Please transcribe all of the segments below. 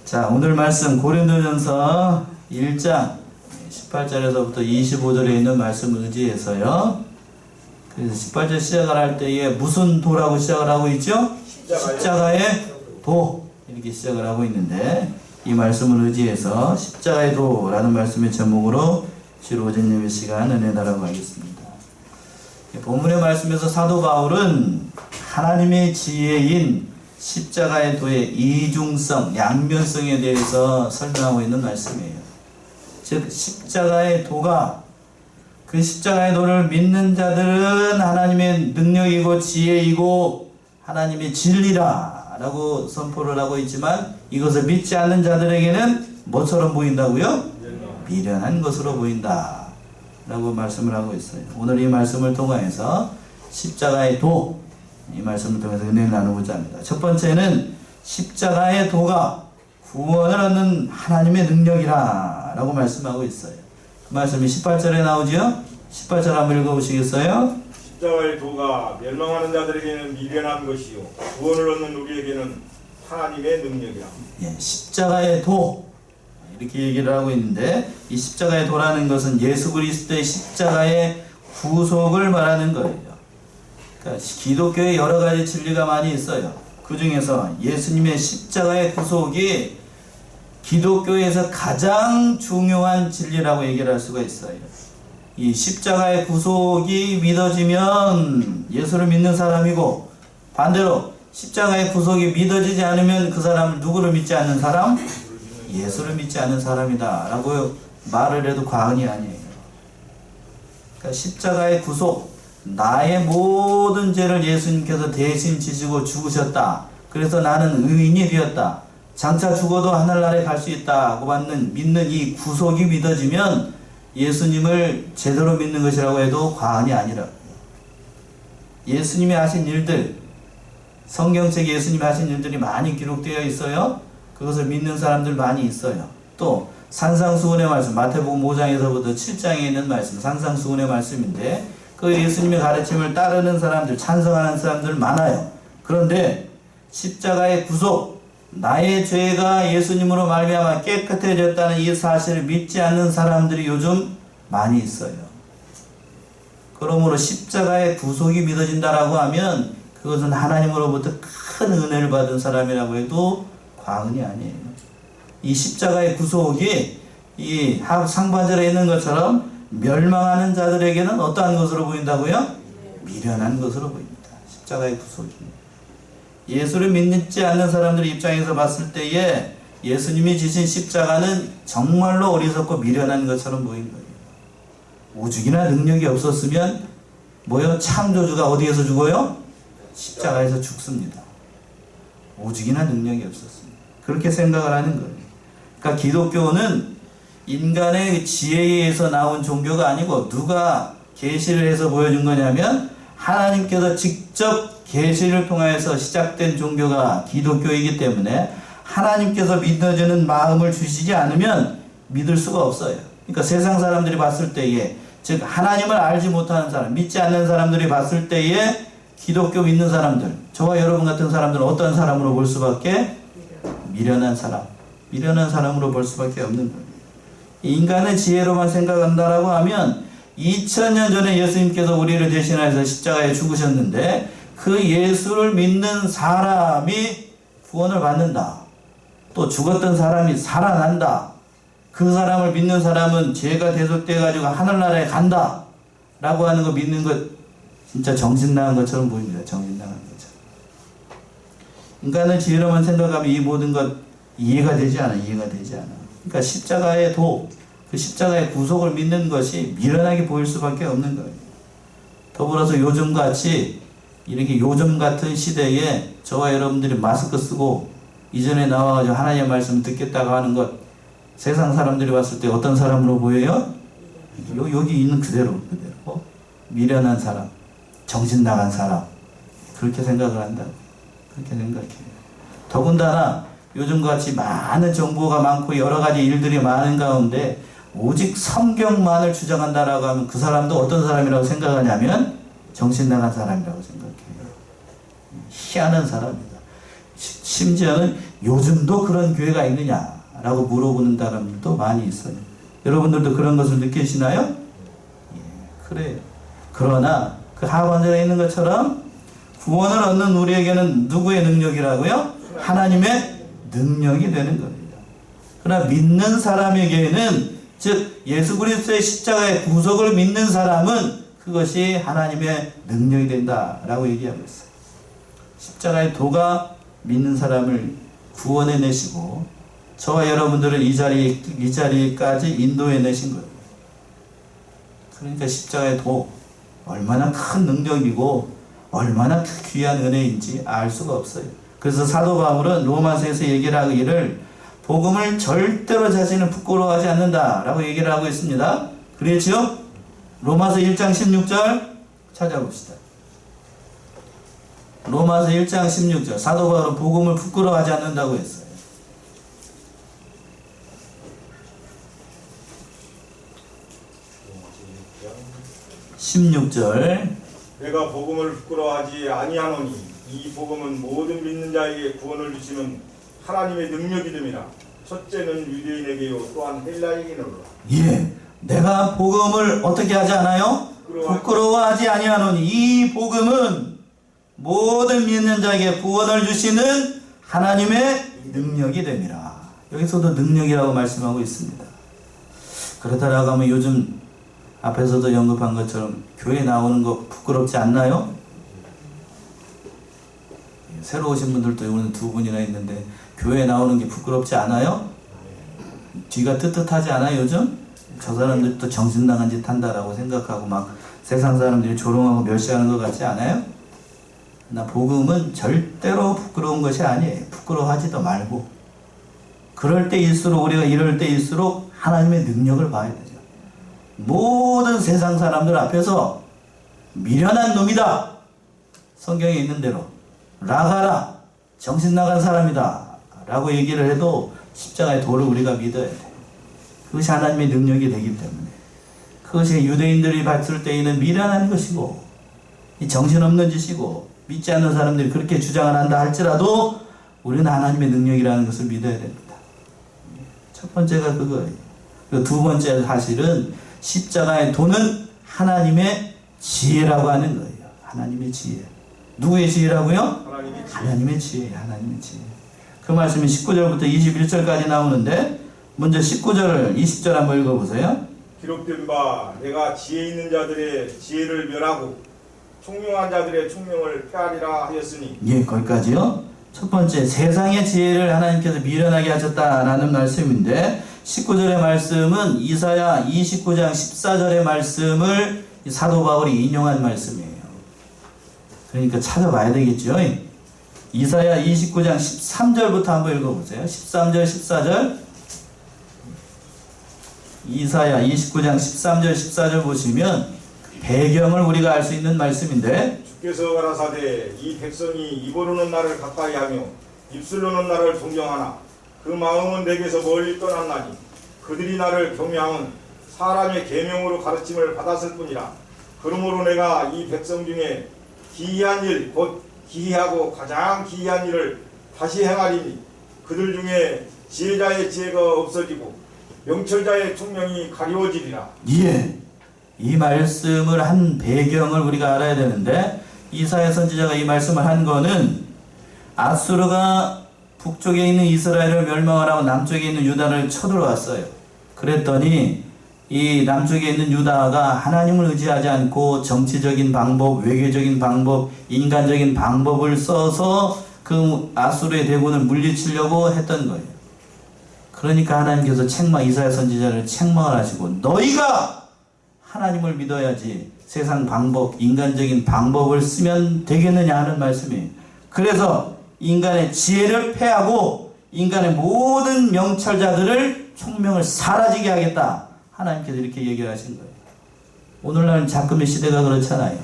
자, 오늘 말씀 고린도전서 1장 18절에서부터 25절에 있는 말씀을 의지해서요. 그래서 18절 시작을 할 때에 무슨 도라고 시작을 하고 있죠? 십자가의 도 이렇게 시작을 하고 있는데 이 말씀을 의지해서 십자가의 도라는 말씀의 제목으로 주로 오전 예배 시간 은혜 나라고 하겠습니다. 본문의 말씀에서 사도 바울은 하나님의 지혜인 십자가의 도의 이중성, 양면성에 대해서 설명하고 있는 말씀이에요. 즉 십자가의 도가 그 십자가의 도를 믿는 자들은 하나님의 능력이고 지혜이고 하나님의 진리라 라고 선포를 하고 있지만 이것을 믿지 않는 자들에게는 뭐처럼 보인다고요? 미련한 것으로 보인다 라고 말씀을 하고 있어요. 오늘 이 말씀을 통해서 십자가의 도, 이 말씀을 통해서 은혜를 나누고자 합니다. 첫 번째는 십자가의 도가 구원을 얻는 하나님의 능력이라 라고 말씀하고 있어요. 그 말씀이 18절에 나오죠? 18절 한번 읽어보시겠어요? 십자가의 도가 멸망하는 자들에게는 미련한 것이요 구원을 얻는 우리에게는 하나님의 능력이라. 예, 십자가의 도 이렇게 얘기를 하고 있는데 이 십자가의 도라는 것은 예수 그리스도의 십자가의 구속을 말하는 거예요. 그러니까 기독교에 여러 가지 진리가 많이 있어요. 그 중에서 예수님의 십자가의 구속이 기독교에서 가장 중요한 진리라고 얘기를 할 수가 있어요. 이 십자가의 구속이 믿어지면 예수를 믿는 사람이고 반대로 십자가의 구속이 믿어지지 않으면 그 사람은 누구를 믿지 않는 사람? 예수를 믿지 않는 사람이다 라고 말을 해도 과언이 아니에요. 그러니까 십자가의 구속, 나의 모든 죄를 예수님께서 대신 지시고 죽으셨다. 그래서 나는 의인이 되었다. 장차 죽어도 하늘나라에 갈 수 있다고 믿는 이 구속이 믿어지면 예수님을 제대로 믿는 것이라고 해도 과언이 아니라 예수님이 하신 일들, 성경책에 예수님이 하신 일들이 많이 기록되어 있어요. 그것을 믿는 사람들 많이 있어요. 또 산상수훈의 말씀, 마태복음 5장에서부터 7장에 있는 말씀, 산상수훈의 말씀인데 그 예수님의 가르침을 따르는 사람들, 찬성하는 사람들 많아요. 그런데 십자가의 구속, 나의 죄가 예수님으로 말미암아 깨끗해졌다는 이 사실을 믿지 않는 사람들이 요즘 많이 있어요. 그러므로 십자가의 구속이 믿어진다라고 하면 그것은 하나님으로부터 큰 은혜를 받은 사람이라고 해도 과언이 아니에요. 이 십자가의 구속이 이 상반절에 있는 것처럼 멸망하는 자들에게는 어떠한 것으로 보인다고요? 미련한 것으로 보입니다. 십자가의 구속이. 예수를 믿지 않는 사람들의 입장에서 봤을 때에 예수님이 지신 십자가는 정말로 어리석고 미련한 것처럼 보인 거예요. 오죽이나 능력이 없었으면 뭐요? 창조주가 어디에서 죽어요? 십자가에서 죽습니다. 오죽이나 능력이 없었습니다. 그렇게 생각을 하는 거예요. 그러니까 기독교는 인간의 지혜에 의해서 나온 종교가 아니고 누가 계시를 해서 보여준 거냐면 하나님께서 직접 계시를 통해서 시작된 종교가 기독교이기 때문에 하나님께서 믿어지는 마음을 주시지 않으면 믿을 수가 없어요. 그러니까 세상 사람들이 봤을 때에 즉 하나님을 알지 못하는 사람, 믿지 않는 사람들이 봤을 때에 기독교 믿는 사람들, 저와 여러분 같은 사람들은 어떤 사람으로 볼 수밖에? 미련한 사람, 미련한 사람으로 볼 수밖에 없는 거예요. 인간의 지혜로만 생각한다라고 하면 2000년 전에 예수님께서 우리를 대신해서 십자가에 죽으셨는데 그 예수를 믿는 사람이 구원을 받는다. 또 죽었던 사람이 살아난다. 그 사람을 믿는 사람은 죄가 대속돼 가지고 하늘나라에 간다 라고 하는 거 믿는 것 진짜 정신 나간 것처럼 보입니다. 정신 나간 것처럼. 인간은 지혜로만 생각하면 이 모든 것 이해가 되지 않아. 이해가 되지 않아. 그러니까 십자가의 도, 그 십자가의 구속을 믿는 것이 미련하게 보일 수밖에 없는 거예요. 더불어서 요즘같이 이렇게 요즘 같은 시대에 저와 여러분들이 마스크 쓰고 이전에 나와가지고 하나님의 말씀 듣겠다고 하는 것 세상 사람들이 봤을 때 어떤 사람으로 보여요? 여기 있는 그대로 미련한 사람, 정신 나간 사람 그렇게 생각을 한다. 그렇게 생각해요. 더군다나 요즘같이 많은 정보가 많고 여러 가지 일들이 많은 가운데 오직 성경만을 주장한다라고 하면 그 사람도 어떤 사람이라고 생각하냐면 정신 나간 사람이라고 생각해요. 희한한 사람이다. 심지어는 요즘도 그런 교회가 있느냐라고 물어보는 사람들도 많이 있어요. 여러분들도 그런 것을 느끼시나요? 예, 그래요. 그러나 그 하반절에 있는 것처럼 구원을 얻는 우리에게는 누구의 능력이라고요? 하나님의 능력이 되는 겁니다. 그러나 믿는 사람에게는, 즉 예수 그리스도의 십자가의 구속을 믿는 사람은 그것이 하나님의 능력이 된다라고 얘기하고 있어요. 십자가의 도가 믿는 사람을 구원해 내시고 저와 여러분들을 이 자리까지 인도해 내신 거예요. 그러니까 십자가의 도, 얼마나 큰 능력이고 얼마나 귀한 은혜인지 알 수가 없어요. 그래서 사도 바울은 로마서에서 얘기를 하기를 복음을 절대로 자신을 부끄러워하지 않는다라고 얘기를 하고 있습니다. 그랬지요? 로마서 1장 16절 찾아봅시다. 로마서 1장 16절. 사도 바울은 복음을 부끄러워하지 않는다고 했어요. 16절. 내가 복음을 부끄러워하지 아니하노니 이 복음은 모든 믿는 자에게 구원을 주시는 하나님의 능력이 됨이라. 첫째는 유대인에게요 또한 헬라인에게로라. 예, 내가 복음을 어떻게 하지 않아요? 부끄러워하지 아니하노니 이 복음은 모든 믿는 자에게 구원을 주시는 하나님의 능력이 됨이라. 여기서도 능력이라고 말씀하고 있습니다. 그러다라고 하면 요즘 앞에서도 언급한 것처럼 교회 나오는 거 부끄럽지 않나요? 새로 오신 분들도 오늘 두 분이나 있는데 교회 나오는 게 부끄럽지 않아요? 뒤가 뜨뜻하지 않아요 요즘? 저 사람들도 정신 나간 짓 한다라고 생각하고 막 세상 사람들이 조롱하고 멸시하는 것 같지 않아요? 나 복음은 절대로 부끄러운 것이 아니에요. 부끄러워하지도 말고 그럴 때일수록, 우리가 이럴 때일수록 하나님의 능력을 봐야 되죠. 모든 세상 사람들 앞에서 미련한 놈이다, 성경에 있는 대로 라가라, 정신 나간 사람이다 라고 얘기를 해도 십자가의 도를 우리가 믿어야 돼. 그것이 하나님의 능력이 되기 때문에. 그것이 유대인들이 봤을 때에는 미련한 것이고 이 정신없는 짓이고 믿지 않는 사람들이 그렇게 주장을 한다 할지라도 우리는 하나님의 능력이라는 것을 믿어야 됩니다. 첫 번째가 그거예요. 그리고 두 번째 사실은 십자가의 도는 하나님의 지혜라고 하는 거예요. 하나님의 지혜. 누구의 지혜라고요? 하나님의 지혜. 하나님의 지혜. 그 말씀이 19절부터 21절까지 나오는데 먼저 19절, 20절 한번 읽어보세요. 기록된 바 내가 지혜 있는 자들의 지혜를 멸하고 총명한 자들의 총명을 폐하리라 하였으니. 예, 거기까지요. 첫 번째, 세상의 지혜를 하나님께서 미련하게 하셨다라는 말씀인데 19절의 말씀은 이사야 29장 14절의 말씀을 사도 바울이 인용한 말씀이에요. 그러니까 찾아봐야 되겠죠. 이사야 29장 13절부터 한번 읽어보세요. 13절, 14절. 이사야 29장 13절, 14절 보시면 배경을 우리가 알 수 있는 말씀인데 주께서 가라사대 이 백성이 입으로는 나를 가까이하며 입술로는 나를 존경하나 그 마음은 내게서 멀리 떠났나니 그들이 나를 경외함은 사람의 계명으로 가르침을 받았을 뿐이라. 그러므로 내가 이 백성 중에 기이한 일, 곧 기이하고 가장 기이한 일을 다시 행하리니 그들 중에 지혜자의 지혜가 없어지고 명철자의 총명이 가리워지리라. 예, 이 말씀을 한 배경을 우리가 알아야 되는데 이사야 선지자가 이 말씀을 한 거는 아수르가 북쪽에 있는 이스라엘을 멸망하라고 남쪽에 있는 유다를 쳐들어왔어요. 그랬더니 이 남쪽에 있는 유다가 하나님을 의지하지 않고 정치적인 방법, 외교적인 방법, 인간적인 방법을 써서 그 아수르의 대군을 물리치려고 했던 거예요. 그러니까 하나님께서 이사야 선지자를 책망을 하시고 너희가 하나님을 믿어야지 세상 방법, 인간적인 방법을 쓰면 되겠느냐 하는 말씀이에요. 그래서 인간의 지혜를 폐하고 인간의 모든 명철자들을 총명을 사라지게 하겠다. 하나님께서 이렇게 얘기를 하신 거예요. 오늘날 자금의 시대가 그렇잖아요.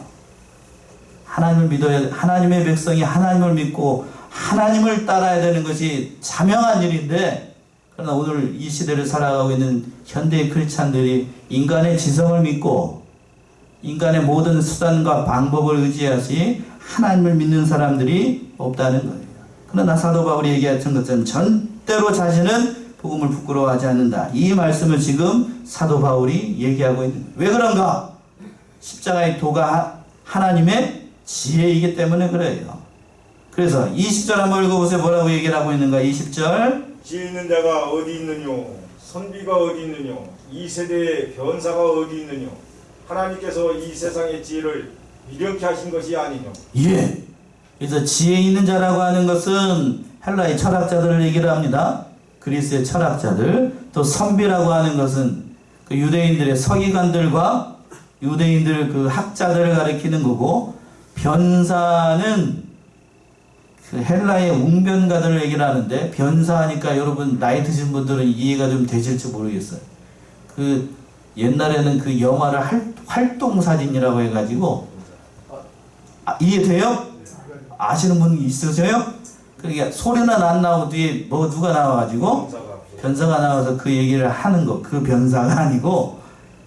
하나님을 믿어야, 하나님의 백성이 하나님을 믿고 하나님을 따라야 되는 것이 자명한 일인데, 그러나 오늘 이 시대를 살아가고 있는 현대의 크리스찬들이 인간의 지성을 믿고 인간의 모든 수단과 방법을 의지하지 하나님을 믿는 사람들이 없다는 거예요. 그러나 사도 바울이 얘기했던 것처럼 절대로 자신은 복음을 부끄러워하지 않는다. 이 말씀을 지금 사도 바울이 얘기하고 있는 거예요. 왜 그런가? 십자가의 도가 하나님의 지혜이기 때문에 그래요. 그래서 20절 한번 읽어보세요. 뭐라고 얘기를 하고 있는가? 20절. 지혜 있는 자가 어디 있느뇨? 선비가 어디 있느뇨? 이 세대의 변사가 어디 있느뇨? 하나님께서 이 세상의 지혜를 미련케 하신 것이 아니뇨? 예. 그래서 지혜 있는 자라고 하는 것은 헬라의 철학자들을 얘기를 합니다. 그리스의 철학자들. 또 선비라고 하는 것은 그 유대인들의 서기관들과 유대인들 그 학자들을 가리키는 거고, 변사는 그 헬라의 웅변가들을 얘기를 하는데, 변사하니까 여러분 나이 드신 분들은 이해가 좀 되실지 모르겠어요. 그 옛날에는 그 영화를 활동사진이라고 해가지고, 이해돼요? 아시는 분 있으세요? 그러니까 소리는 안 나오고 뒤에 뭐 누가 나와가지고 변사가 나와서 그 얘기를 하는 거, 그 변사가 아니고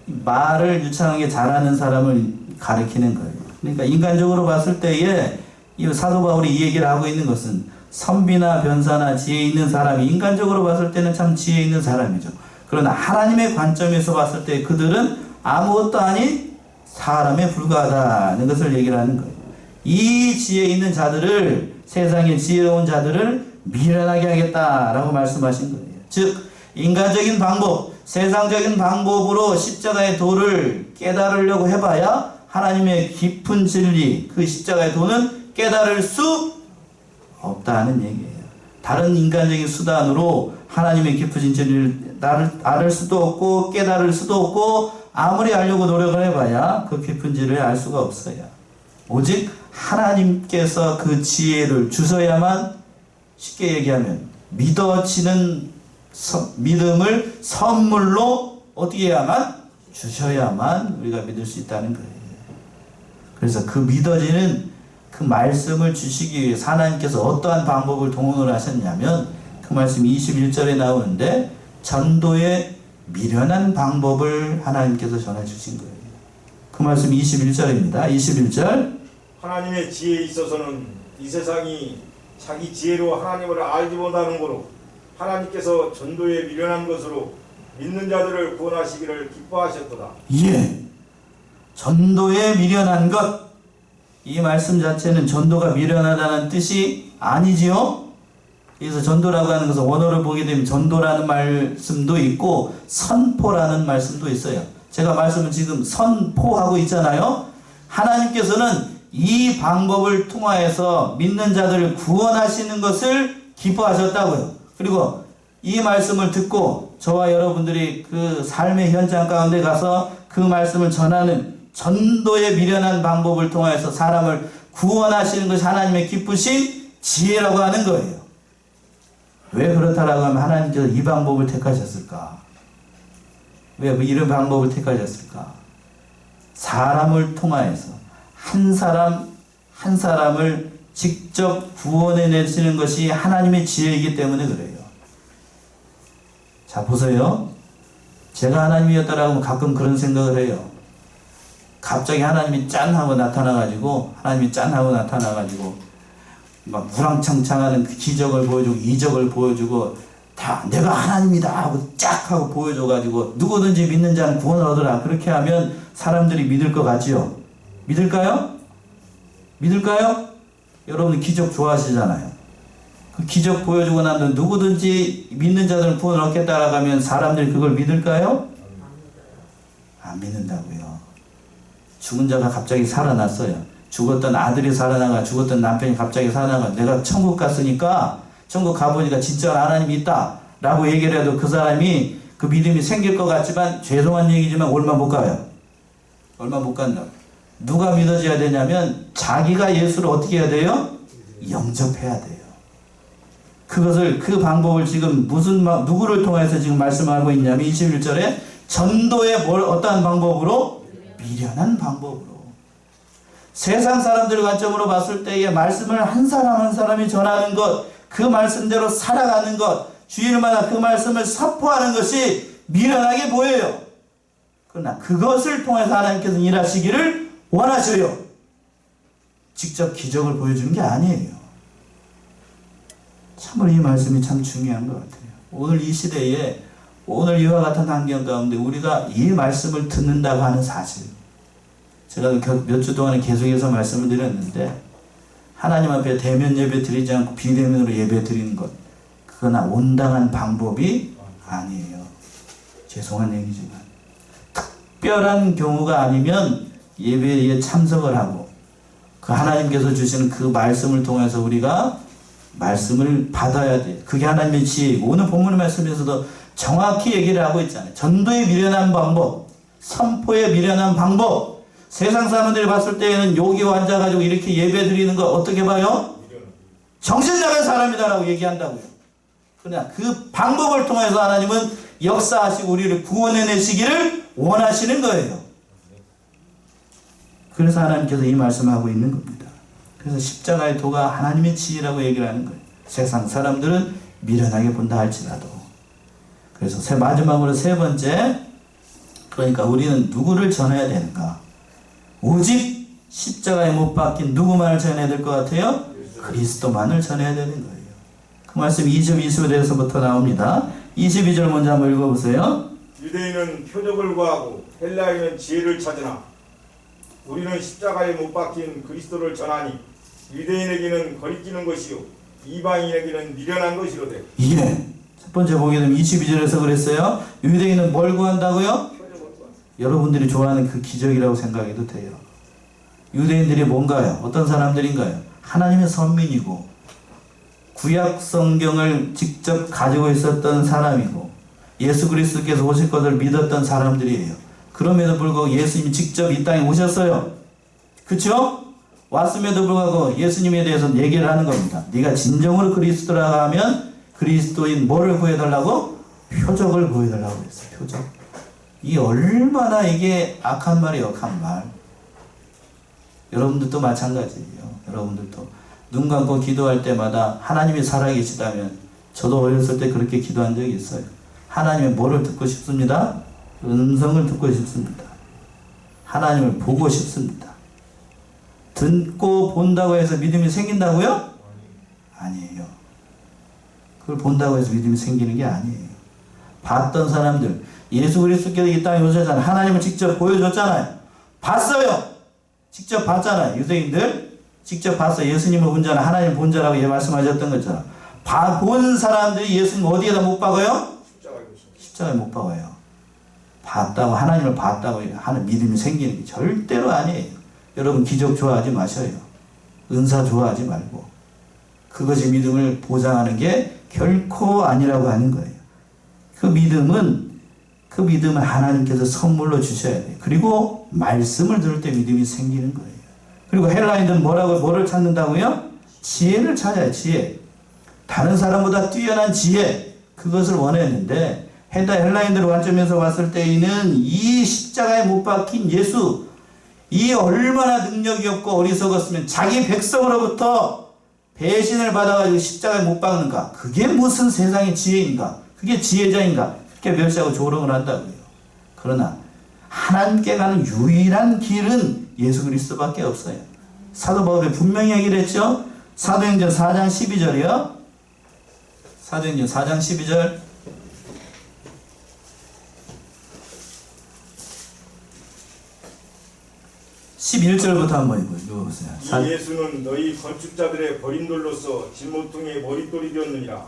말을 유창하게 잘하는 사람을 가리키는 거예요. 그러니까 인간적으로 봤을 때에 이 사도 바울이 이 얘기를 하고 있는 것은 선비나 변사나 지혜 있는 사람이 인간적으로 봤을 때는 참 지혜 있는 사람이죠. 그러나 하나님의 관점에서 봤을 때 그들은 아무것도 아닌 사람에 불과하다는 것을 얘기를 하는 거예요. 이 지혜 있는 자들을, 세상의 지혜로운 자들을 미련하게 하겠다라고 말씀하신 거예요. 즉 인간적인 방법, 세상적인 방법으로 십자가의 도를 깨달으려고 해봐야 하나님의 깊은 진리, 그 십자가의 도는 깨달을 수 없다는 얘기예요. 다른 인간적인 수단으로 하나님의 깊은 진리를 알을 수도 없고 깨달을 수도 없고, 아무리 알려고 노력을 해봐야 그 깊은 진리를 알 수가 없어요. 오직 하나님께서 그 지혜를 주셔야만, 쉽게 얘기하면 믿어지는 믿음을 선물로 어떻게 해야만? 주셔야만 우리가 믿을 수 있다는 거예요. 그래서 그 믿어지는 그 말씀을 주시기 위해서 하나님께서 어떠한 방법을 동원을 하셨냐면, 그 말씀이 21절에 나오는데 전도의 미련한 방법을 하나님께서 전해 주신 거예요. 그 말씀이 21절입니다. 21절. 하나님의 지혜에 있어서는 이 세상이 자기 지혜로 하나님을 알지 못하는 거로 하나님께서 전도에 미련한 것으로 믿는 자들을 구원하시기를 기뻐하셨도다. 예. 전도에 미련한 것. 이 말씀 자체는 전도가 미련하다는 뜻이 아니지요. 그래서 전도라고 하는 것은 원어를 보게 되면 전도라는 말씀도 있고 선포라는 말씀도 있어요. 제가 말씀을 지금 선포하고 있잖아요. 하나님께서는 이 방법을 통하여서 믿는 자들을 구원하시는 것을 기뻐하셨다고요. 그리고 이 말씀을 듣고 저와 여러분들이 그 삶의 현장 가운데 가서 그 말씀을 전하는 전도에 미련한 방법을 통하여서 사람을 구원하시는 것이 하나님의 기쁘신 지혜라고 하는 거예요. 왜 그렇다라고 하면 하나님께서 이 방법을 택하셨을까? 왜 이런 방법을 택하셨을까? 사람을 통하여서 한 사람을 직접 구원해 내시는 것이 하나님의 지혜이기 때문에 그래요. 자, 보세요. 제가 하나님이었다라고 하면 가끔 그런 생각을 해요. 갑자기 하나님이 짠 하고 나타나가지고 막 우랑창창하는 그 기적을 보여주고 이적을 보여주고 다 내가 하나님이다 하고 쫙 하고 보여줘가지고 누구든지 믿는 자는 구원을 얻으라, 그렇게 하면 사람들이 믿을 것 같지요? 믿을까요? 여러분 기적 좋아하시잖아요. 그 기적 보여주고 나면 누구든지 믿는 자들은 구원을 얻겠다라고 하면 사람들이 그걸 믿을까요? 안 믿는다고요. 죽은 자가 갑자기 살아났어요. 죽었던 아들이 살아나가, 죽었던 남편이 갑자기 살아나가, 내가 천국 갔으니까, 천국 가보니까 진짜 하나님이 있다 라고 얘기를 해도 그 사람이 그 믿음이 생길 것 같지만, 죄송한 얘기지만 얼마 못 가요. 얼마 못 간다고. 누가 믿어져야 되냐면 자기가 예수를 어떻게 해야 돼요? 영접해야 돼요. 그것을, 그 방법을 지금 누구를 통해서 지금 말씀하고 있냐면 21절에 전도의 어떠한 방법으로? 미련한 방법으로. 세상 사람들 관점으로 봤을 때의 말씀을 한 사람 한 사람이 전하는 것, 그 말씀대로 살아가는 것, 주일마다 그 말씀을 선포하는 것이 미련하게 보여요. 그러나 그것을 통해서 하나님께서 일하시기를 원하셔요. 직접 기적을 보여주는 게 아니에요. 참으로 이 말씀이 참 중요한 것 같아요. 오늘 이 시대에 오늘 이와 같은 환경 가운데 우리가 이 말씀을 듣는다고 하는 사실, 제가 몇 주 동안에 계속해서 말씀을 드렸는데, 하나님 앞에 대면 예배 드리지 않고 비대면으로 예배 드리는 것, 그거나 온당한 방법이 아니에요. 죄송한 얘기지만 특별한 경우가 아니면 예배에 참석을 하고 그 하나님께서 주시는 그 말씀을 통해서 우리가 말씀을 받아야 돼. 그게 하나님의 지혜이고, 오늘 본문의 말씀에서도 정확히 얘기를 하고 있잖아요. 전도에 미련한 방법, 선포에 미련한 방법. 세상 사람들이 봤을 때에는 여기 앉아가지고 이렇게 예배 드리는 거 어떻게 봐요? 정신 나간 사람이다라고 얘기한다고요. 그러나 그 방법을 통해서 하나님은 역사하시고 우리를 구원해내시기를 원하시는 거예요. 그래서 하나님께서 이 말씀을 하고 있는 겁니다. 그래서 십자가의 도가 하나님의 지혜라고 얘기를 하는 거예요. 세상 사람들은 미련하게 본다 할지라도. 그래서 마지막으로 세 번째, 그러니까 우리는 누구를 전해야 되는가? 오직 십자가에 못 박힌 누구만을 전해야 될 것 같아요? 그리스도만을 전해야 되는 거예요. 그 말씀 20, 21절에서부터 나옵니다. 22절 먼저 한번 읽어보세요. 유대인은 표적을 구하고 헬라인은 지혜를 찾으나 우리는 십자가에 못 박힌 그리스도를 전하니 유대인에게는 거리끼는 것이요 이방인에게는 미련한 것이로되. 예. 첫 번째 보게 되면 22절에서 그랬어요. 유대인은 뭘 구한다고요? 여러분들이 좋아하는 그 기적이라고 생각해도 돼요. 유대인들이 뭔가요? 어떤 사람들인가요? 하나님의 선민이고 구약 성경을 직접 가지고 있었던 사람이고 예수 그리스도께서 오실 것을 믿었던 사람들이에요. 그럼에도 불구하고 예수님이 직접 이 땅에 오셨어요. 그렇죠? 왔음에도 불구하고 예수님에 대해서 얘기를 하는 겁니다. 네가 진정으로 그리스도라고 하면 그리스도인 뭐를 구해달라고? 표적을 구해달라고 했어요. 표적. 이 얼마나 이게 악한 말이에요. 악한 말. 여러분들도 마찬가지예요. 여러분들도 눈 감고 기도할 때마다 하나님이 살아계시다면, 저도 어렸을 때 그렇게 기도한 적이 있어요. 하나님의 뭐를 듣고 싶습니다? 음성을 듣고 싶습니다. 하나님을 보고 싶습니다. 듣고 본다고 해서 믿음이 생긴다고요? 아니에요. 그걸 본다고 해서 믿음이 생기는 게 아니에요. 봤던 사람들, 예수 그리스도께서 이 땅에 오셨잖아요. 하나님을 직접 보여줬잖아요. 봤어요. 직접 봤잖아요. 유대인들 직접 봤어요. 예수님을 본자는 하나님 본자라고 말씀하셨던 것처럼. 본 사람들이 예수님 어디에다 못 박아요? 십자가에 못 박아요. 봤다고, 하나님을 봤다고 하는 믿음이 생기는 게 절대로 아니에요. 여러분 기적 좋아하지 마셔요. 은사 좋아하지 말고. 그것이 믿음을 보장하는 게 결코 아니라고 하는 거예요. 그 믿음은 하나님께서 선물로 주셔야 돼요. 그리고 말씀을 들을 때 믿음이 생기는 거예요. 그리고 헬라인들은 뭐를 찾는다고요? 지혜를 찾아요. 지혜. 다른 사람보다 뛰어난 지혜. 그것을 원했는데 헬라인들의 관점에서 봤을 때에는 이 십자가에 못 박힌 예수, 이 얼마나 능력이 없고 어리석었으면 자기 백성으로부터 배신을 받아가지고 십자가에 못 박는가? 그게 무슨 세상의 지혜인가? 그게 지혜자인가? 그렇게 멸시하고 조롱을 한다고요. 그러나 하나님께 가는 유일한 길은 예수 그리스도밖에 없어요. 사도 바울이 분명히 얘기를 했죠. 사도행전 4장 12절이요. 사도행전 4장 12절. 11절부터 한번 읽어보세요. 이 예수는 너희 건축자들의 버린 돌로서 진모퉁이의 머릿돌이 되었느니라.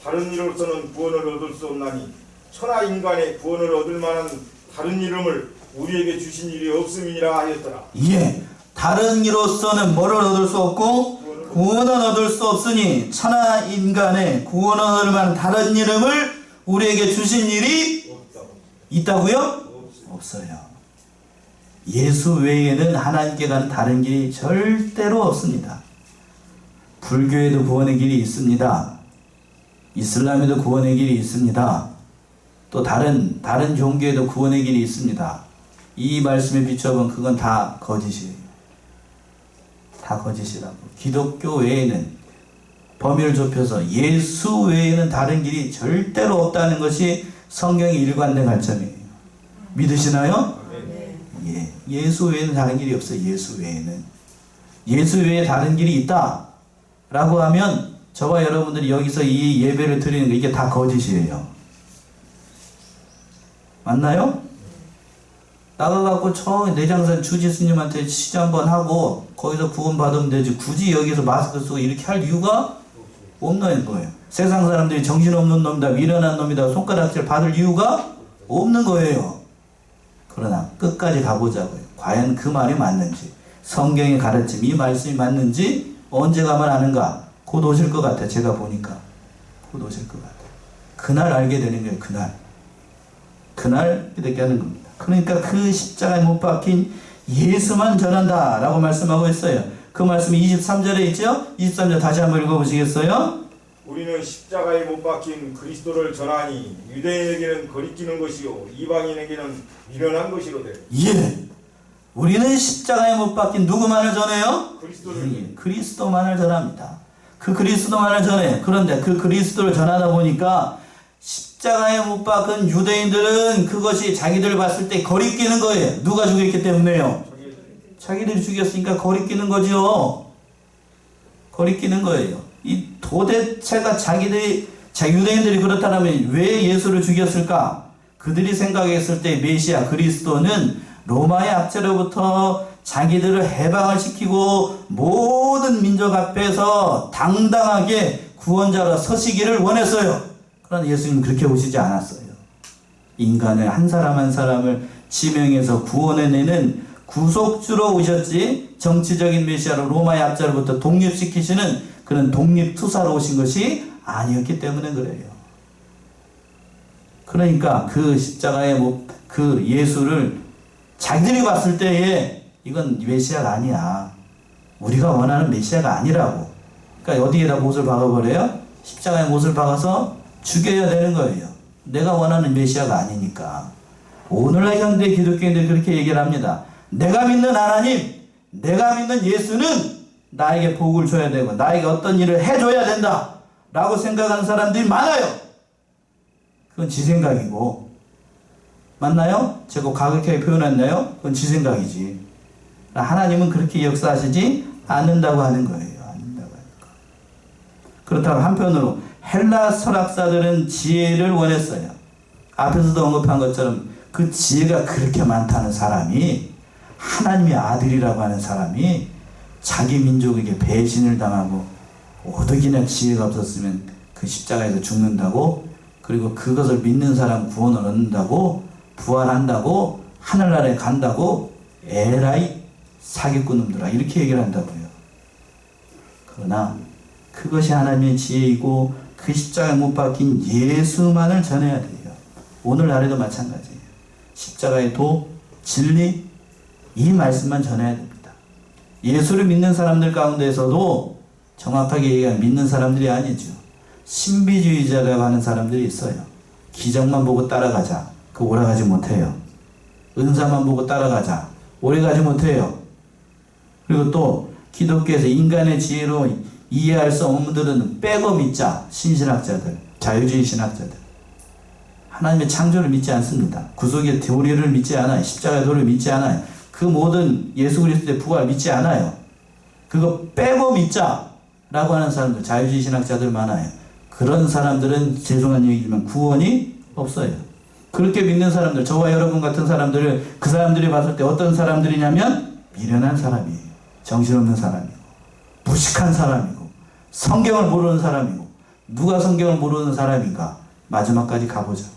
다른 이로서는 구원을 얻을 수 없나니 천하 인간의 구원을 얻을 만한 다른 이름을 우리에게 주신 일이 없음이니라 하였더라. 예, 다른 이로서는 뭐를 얻을 수 없고 구원은 얻을 수 없으니 천하 인간의 구원을 얻을 만한 다른 이름을 우리에게 주신 일이 있다고요? 없어요. 예수 외에는 하나님께 가는 다른 길이 절대로 없습니다. 불교에도 구원의 길이 있습니다. 이슬람에도 구원의 길이 있습니다. 또 다른 종교에도 구원의 길이 있습니다. 이 말씀에 비춰보면 그건 다 거짓이에요. 다 거짓이라고. 기독교 외에는, 범위를 좁혀서 예수 외에는 다른 길이 절대로 없다는 것이 성경의 일관된 관점이에요. 믿으시나요? 예, 예수 외에는 다른 길이 없어요. 예수 외에는. 예수 외에 다른 길이 있다 라고 하면 저와 여러분들이 여기서 이 예배를 드리는 거 이게 다 거짓이에요. 맞나요? 나가갖고 저 내장산 주지 스님한테 시주 한번 하고 거기서 구원 받으면 되지 굳이 여기서 마스크 쓰고 이렇게 할 이유가 없는 거예요. 세상 사람들이 정신없는 놈이다, 미련한 놈이다, 손가락질 받을 이유가 없는 거예요. 그러나 끝까지 가보자고요. 과연 그 말이 맞는지, 성경의 가르침, 이 말씀이 맞는지 언제 가면 아는가? 곧 오실 것 같아요. 제가 보니까 곧 오실 것 같아요. 그날 알게 되는 거예요. 그날 깨닫게 하는 겁니다. 그러니까 그 십자가에 못 박힌 예수만 전한다 라고 말씀하고 있어요. 그 말씀이 23절에 있죠? 23절 다시 한번 읽어보시겠어요? 우리는 십자가에 못 박힌 그리스도를 전하니 유대인에게는 거리끼는 것이요 이방인에게는 미련한 것이로되. 예, 우리는 십자가에 못 박힌 누구만을 전해요? 그리스도를. 예, 그리스도만을 전합니다. 그 그리스도만을 전해요. 그런데 그 그리스도를 전하다 보니까 십자가에 못 박은 유대인들은 그것이 자기들 봤을 때 거리끼는 거예요. 누가 죽였기 때문에요? 자기들이 죽였으니까 거리끼는 거죠. 거리끼는 거예요. 이 도대체가 유대인들이 그렇다면 왜 예수를 죽였을까? 그들이 생각했을 때 메시아 그리스도는 로마의 압제로부터 자기들을 해방을 시키고 모든 민족 앞에서 당당하게 구원자로 서시기를 원했어요. 그러나 예수님은 그렇게 오시지 않았어요. 인간을 한 사람 한 사람을 지명해서 구원해내는 구속주로 오셨지 정치적인 메시아로 로마의 압제로부터 독립시키시는 그런 독립투사로 오신 것이 아니었기 때문에 그래요. 그러니까 그 십자가에 그 예수를 자기들이 봤을 때에 이건 메시아가 아니야. 우리가 원하는 메시아가 아니라고. 그러니까 어디에다 못을 박아버려요? 십자가에 못을 박아서 죽여야 되는 거예요. 내가 원하는 메시아가 아니니까. 오늘날 현대 기독교인들이 그렇게 얘기를 합니다. 내가 믿는 하나님, 내가 믿는 예수는 나에게 복을 줘야 되고 나에게 어떤 일을 해줘야 된다 라고 생각하는 사람들이 많아요. 그건 지 생각이고. 맞나요? 제가 과격하게 표현했나요? 그건 지 생각이지. 하나님은 그렇게 역사하시지 않는다고 하는 거예요. 그렇다고 한편으로 헬라 철학사들은 지혜를 원했어요. 앞에서도 언급한 것처럼 그 지혜가 그렇게 많다는 사람이, 하나님의 아들이라고 하는 사람이 자기 민족에게 배신을 당하고 오덕이나 지혜가 없었으면 그 십자가에서 죽는다고, 그리고 그것을 믿는 사람 구원을 얻는다고, 부활한다고, 하늘나라에 간다고, 에라이 사기꾼 놈들아 이렇게 얘기를 한다고요. 그러나 그것이 하나님의 지혜이고 그 십자가에 못 박힌 예수만을 전해야 돼요. 오늘날에도 마찬가지예요. 십자가의 도, 진리, 이 말씀만 전해야 됩니다. 예수를 믿는 사람들 가운데서도 정확하게 얘기하면 믿는 사람들이 아니죠. 신비주의자라고 하는 사람들이 있어요. 기적만 보고 따라가자. 그 오래가지 못해요. 은사만 보고 따라가자. 오래가지 못해요. 그리고 또 기독교에서 인간의 지혜로 이해할 수 없는 분들은 빼고 믿자. 신신학자들, 자유주의 신학자들. 하나님의 창조를 믿지 않습니다. 구속의 도리를 믿지 않아요. 십자가의 도리를 믿지 않아요. 그 모든 예수 그리스도의 부활을 믿지 않아요. 그거 빼고 믿자 라고 하는 사람들, 자유주의 신학자들 많아요. 그런 사람들은 죄송한 얘기지만 구원이 없어요. 그렇게 믿는 사람들, 저와 여러분 같은 사람들을 그 사람들이 봤을 때 어떤 사람들이냐면 미련한 사람이에요. 정신없는 사람이고 무식한 사람이고 성경을 모르는 사람이고. 누가 성경을 모르는 사람인가? 마지막까지 가보자고요.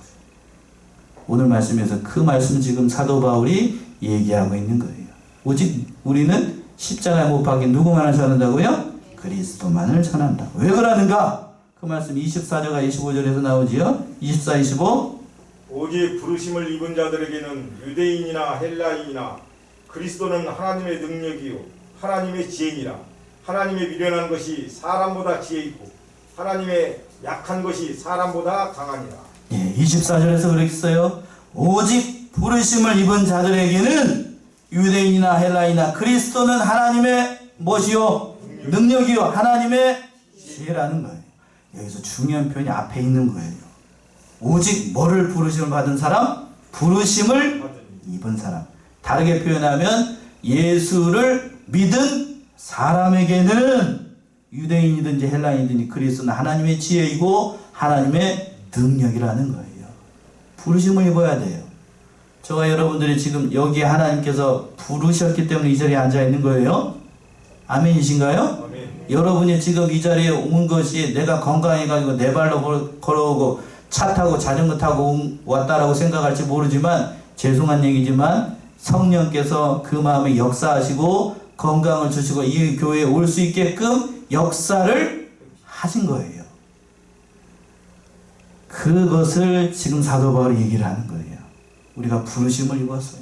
오늘 말씀에서 그 말씀을 지금 사도 바울이 얘기하고 있는 거예요. 오직 우리는 십자가에 못 박힌 누구만을 전한다고요? 그리스도만을 전한다. 왜 그러는가? 그 말씀 24절과 25절에서 나오지요. 24, 25. 오직 부르심을 입은 자들에게는 유대인이나 헬라인이나 그리스도는 하나님의 능력이요 하나님의 지혜니라. 하나님의 미련한 것이 사람보다 지혜 있고 하나님의 약한 것이 사람보다 강하니라. 예, 24절에서 그렇게 써요. 오직 부르심을 입은 자들에게는 유대인이나 헬라인이나 그리스도는 하나님의 무엇이요? 능력이요 하나님의 지혜라는 거예요. 여기서 중요한 표현이 앞에 있는 거예요. 오직 뭐를 부르심을 받은 사람? 부르심을 입은 사람. 다르게 표현하면 예수를 믿은 사람에게는 유대인이든지 헬라인이든지 그리스도는 하나님의 지혜이고 하나님의 능력이라는 거예요. 부르심을 입어야 돼요. 저와 여러분들이 지금 여기에 하나님께서 부르셨기 때문에 이 자리에 앉아 있는 거예요. 아멘이신가요? 아멘. 여러분이 지금 이 자리에 온 것이 내가 건강해가지고 내 발로 걸어오고 차 타고 자전거 타고 왔다라고 생각할지 모르지만 죄송한 얘기지만 성령께서 그 마음에 역사하시고 건강을 주시고 이 교회에 올 수 있게끔 역사를 하신 거예요. 그것을 지금 사도 바울이 얘기를 하는 거예요. 우리가 부르심을 입었어요.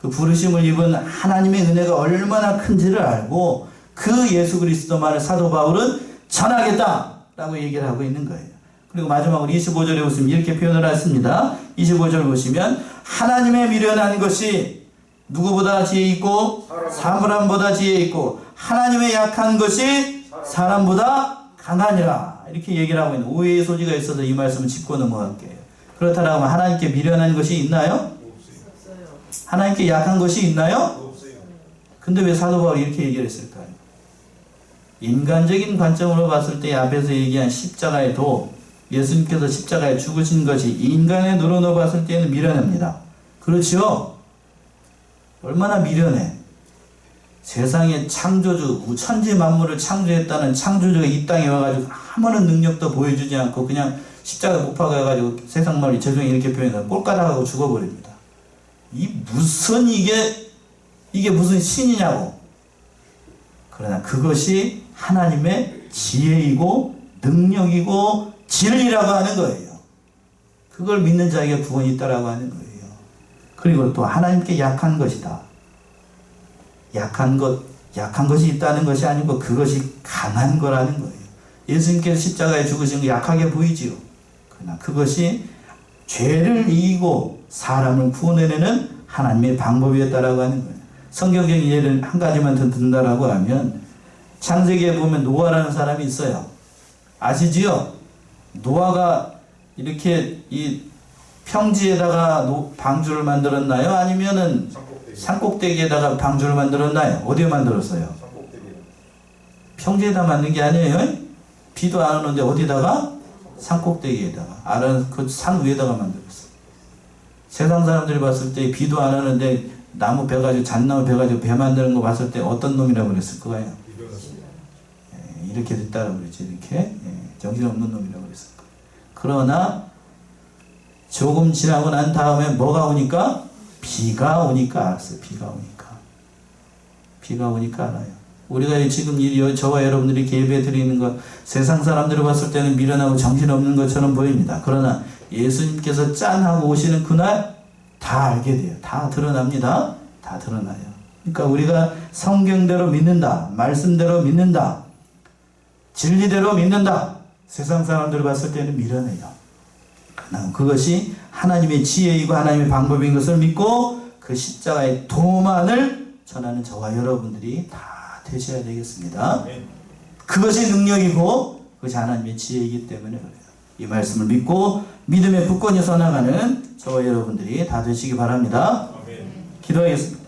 그 부르심을 입은 하나님의 은혜가 얼마나 큰지를 알고 그 예수 그리스도만을 사도 바울은 전하겠다라고 얘기를 하고 있는 거예요. 그리고 마지막으로 25절에 보시면 이렇게 표현을 했습니다. 25절 보시면 하나님의 미련한 것이 누구보다 지혜 있고 사람보다 지혜 있고 하나님의 약한 것이 사람보다 강하니라. 이렇게 얘기를 하고 있는 오해의 소지가 있어서 이 말씀을 짚고 넘어갈게요. 그렇다면 하나님께 미련한 것이 있나요? 없어요. 하나님께 약한 것이 있나요? 없어요. 근데 왜 사도 바울이 이렇게 얘기를 했을까요? 인간적인 관점으로 봤을 때 앞에서 얘기한 십자가의 도, 예수님께서 십자가에 죽으신 것이 인간의 눈으로 봤을 때는 미련합니다. 그렇지요? 얼마나 미련해. 세상의 창조주, 천지 만물을 창조했다는 창조주가 이 땅에 와가지고 아무런 능력도 보여주지 않고 그냥 십자가 못 박아가지고 세상 말이 죄송히 이렇게 표현해서 꼴까닥하고 죽어버립니다. 이게 무슨 신이냐고. 그러나 그것이 하나님의 지혜이고 능력이고 진리라고 하는 거예요. 그걸 믿는 자에게 구원이 있다라고 하는 거예요. 그리고 또 하나님께 약한 것이다. 약한 것이 있다는 것이 아니고 그것이 강한 거라는 거예요. 예수님께서 십자가에 죽으신 거 약하게 보이지요. 그러나 그것이 죄를 이기고 사람을 구원해내는 하나님의 방법이었다라고 하는 거예요. 성경적인 예를 한 가지만 더 든다라고 하면 창세기에 보면 노아라는 사람이 있어요. 아시지요? 노아가 이렇게 이 평지에다가 방주를 만들었나요? 아니면은 산꼭대기에다가 방주를 만들었나요? 어디에 만들었어요? 평지에다 만든 게 아니에요. 비도 안 오는데 어디다가? 산꼭대기에다가. 아는 그 산 위에다가 만들었어요. 세상 사람들이 봤을 때 비도 안 오는데 나무 베가지고 잣나무 베가지고 배 만드는 거 봤을 때 어떤 놈이라고 그랬을 거예요? 이렇게 됐다고 그랬지. 이렇게 정신없는 놈이라고 그랬을 거예요. 그러나 조금 지나고 난 다음에 뭐가 오니까? 비가 오니까 알았어요. 비가 오니까 알아요. 우리가 지금 저와 여러분들이 예배 드리는 것 세상 사람들이 봤을 때는 미련하고 정신없는 것처럼 보입니다. 그러나 예수님께서 짠하고 오시는 그날 다 알게 돼요. 다 드러납니다. 다 드러나요. 그러니까 우리가 성경대로 믿는다. 말씀대로 믿는다. 진리대로 믿는다. 세상 사람들이 봤을 때는 미련해요. 그러나 그것이 하나님의 지혜이고 하나님의 방법인 것을 믿고 그 십자가의 도만을 전하는 저와 여러분들이 다 되셔야 되겠습니다. 그것이 능력이고 그것이 하나님의 지혜이기 때문에 그래요. 이 말씀을 믿고 믿음의 굳건히 서나가는 저와 여러분들이 다 되시기 바랍니다. 기도하겠습니다.